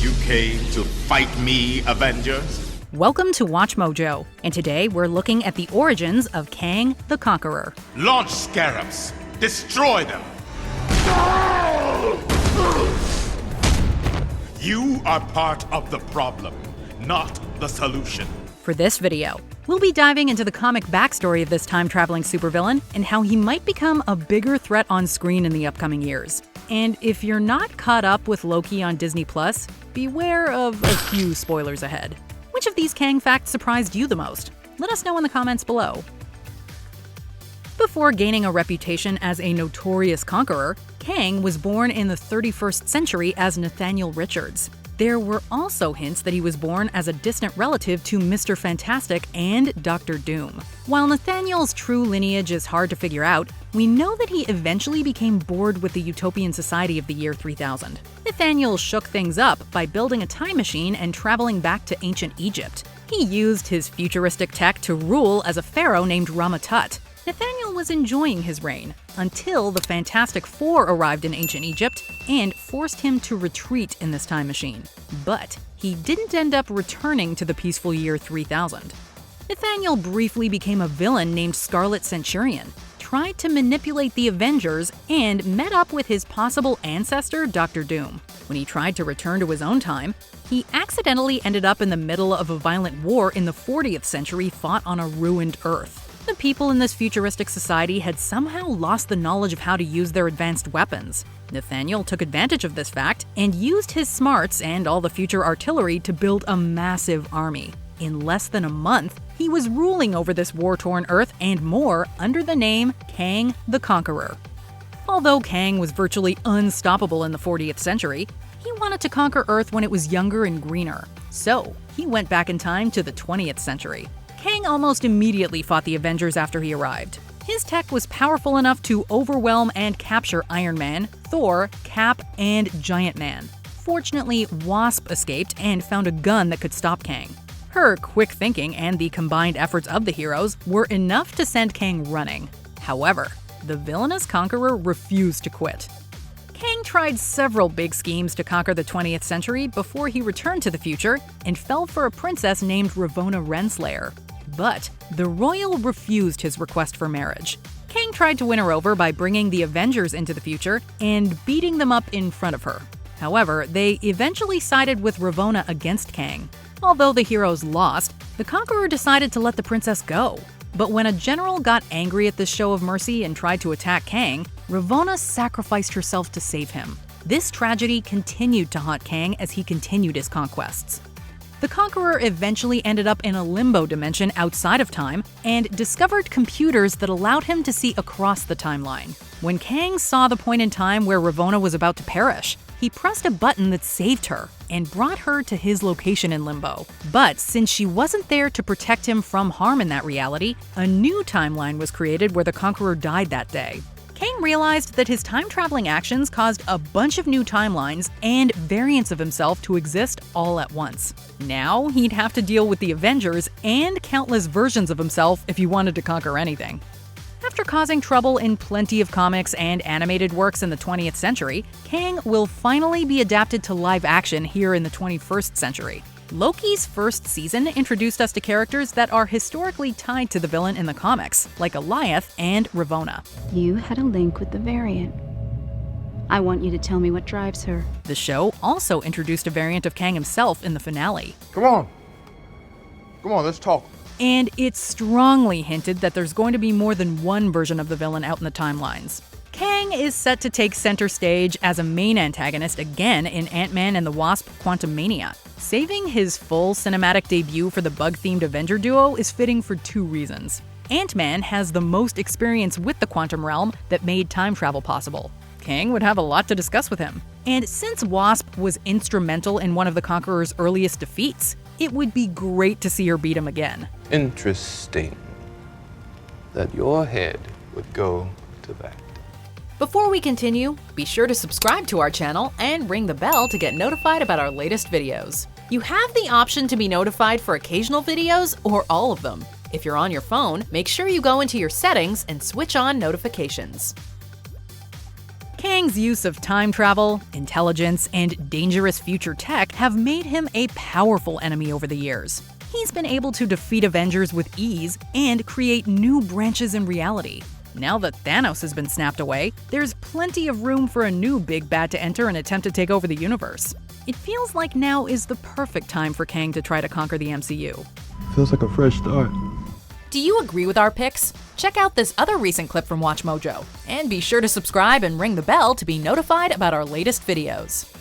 You came to fight me, Avengers? Welcome to Watch Mojo, and today we're looking at the origins of Kang the Conqueror. Launch scarabs! Destroy them! You are part of the problem, not the solution. For this video, we'll be diving into the comic backstory of this time-traveling supervillain and how he might become a bigger threat on screen in the upcoming years. And if you're not caught up with Loki on Disney+, beware of a few spoilers ahead. Which of these Kang facts surprised you the most? Let us know in the comments below. Before gaining a reputation as a notorious conqueror, Kang was born in the 31st century as Nathaniel Richards. There were also hints that he was born as a distant relative to Mr. Fantastic and Dr. Doom. While Nathaniel's true lineage is hard to figure out, we know that he eventually became bored with the utopian society of the year 3000. Nathaniel shook things up by building a time machine and traveling back to ancient Egypt. He used his futuristic tech to rule as a pharaoh named Ramatut. Nathaniel was enjoying his reign until the Fantastic Four arrived in ancient Egypt and forced him to retreat in this time machine. But he didn't end up returning to the peaceful year 3000. Nathaniel briefly became a villain named Scarlet Centurion, tried to manipulate the Avengers, and met up with his possible ancestor, Dr. Doom. When he tried to return to his own time, he accidentally ended up in the middle of a violent war in the 40th century fought on a ruined Earth. The people in this futuristic society had somehow lost the knowledge of how to use their advanced weapons. Nathaniel took advantage of this fact and used his smarts and all the future artillery to build a massive army. In less than a month, he was ruling over this war-torn Earth and more under the name Kang the Conqueror. Although Kang was virtually unstoppable in the 40th century, he wanted to conquer Earth when it was younger and greener. So, he went back in time to the 20th century. Kang almost immediately fought the Avengers after he arrived. His tech was powerful enough to overwhelm and capture Iron Man, Thor, Cap, and Giant Man. Fortunately, Wasp escaped and found a gun that could stop Kang. Her quick thinking and the combined efforts of the heroes were enough to send Kang running. However, the villainous conqueror refused to quit. Kang tried several big schemes to conquer the 20th century before he returned to the future and fell for a princess named Ravonna Renslayer. But the royal refused his request for marriage. Kang tried to win her over by bringing the Avengers into the future and beating them up in front of her. However, they eventually sided with Ravonna against Kang. Although the heroes lost, the Conqueror decided to let the princess go. But when a general got angry at this show of mercy and tried to attack Kang, Ravonna sacrificed herself to save him. This tragedy continued to haunt Kang as he continued his conquests. The Conqueror eventually ended up in a limbo dimension outside of time and discovered computers that allowed him to see across the timeline. When Kang saw the point in time where Ravonna was about to perish, he pressed a button that saved her and brought her to his location in Limbo. But since she wasn't there to protect him from harm in that reality, a new timeline was created where the Conqueror died that day. Kang realized that his time-traveling actions caused a bunch of new timelines and variants of himself to exist all at once. Now, he'd have to deal with the Avengers and countless versions of himself if he wanted to conquer anything. After causing trouble in plenty of comics and animated works in the 20th century, Kang will finally be adapted to live action here in the 21st century. Loki's first season introduced us to characters that are historically tied to the villain in the comics, like Alioth and Ravonna. You had a link with the variant. I want you to tell me what drives her. The show also introduced a variant of Kang himself in the finale. Come on, let's talk. And it strongly hinted that there's going to be more than one version of the villain out in the timelines. Kang is set to take center stage as a main antagonist again in Ant-Man and the Wasp: Quantumania. Saving his full cinematic debut for the bug-themed Avenger duo is fitting for two reasons. Ant-Man has the most experience with the quantum realm that made time travel possible. Kang would have a lot to discuss with him. And since Wasp was instrumental in one of the Conqueror's earliest defeats, it would be great to see her beat him again. Interesting that your head would go to that. Before we continue, be sure to subscribe to our channel and ring the bell to get notified about our latest videos. You have the option to be notified for occasional videos or all of them. If you're on your phone, make sure you go into your settings and switch on notifications. Kang's use of time travel, intelligence, and dangerous future tech have made him a powerful enemy over the years. He's been able to defeat Avengers with ease and create new branches in reality. Now that Thanos has been snapped away, there's plenty of room for a new big bad to enter and attempt to take over the universe. It feels like now is the perfect time for Kang to try to conquer the MCU. Feels like a fresh start. Do you agree with our picks? Check out this other recent clip from WatchMojo, and be sure to subscribe and ring the bell to be notified about our latest videos.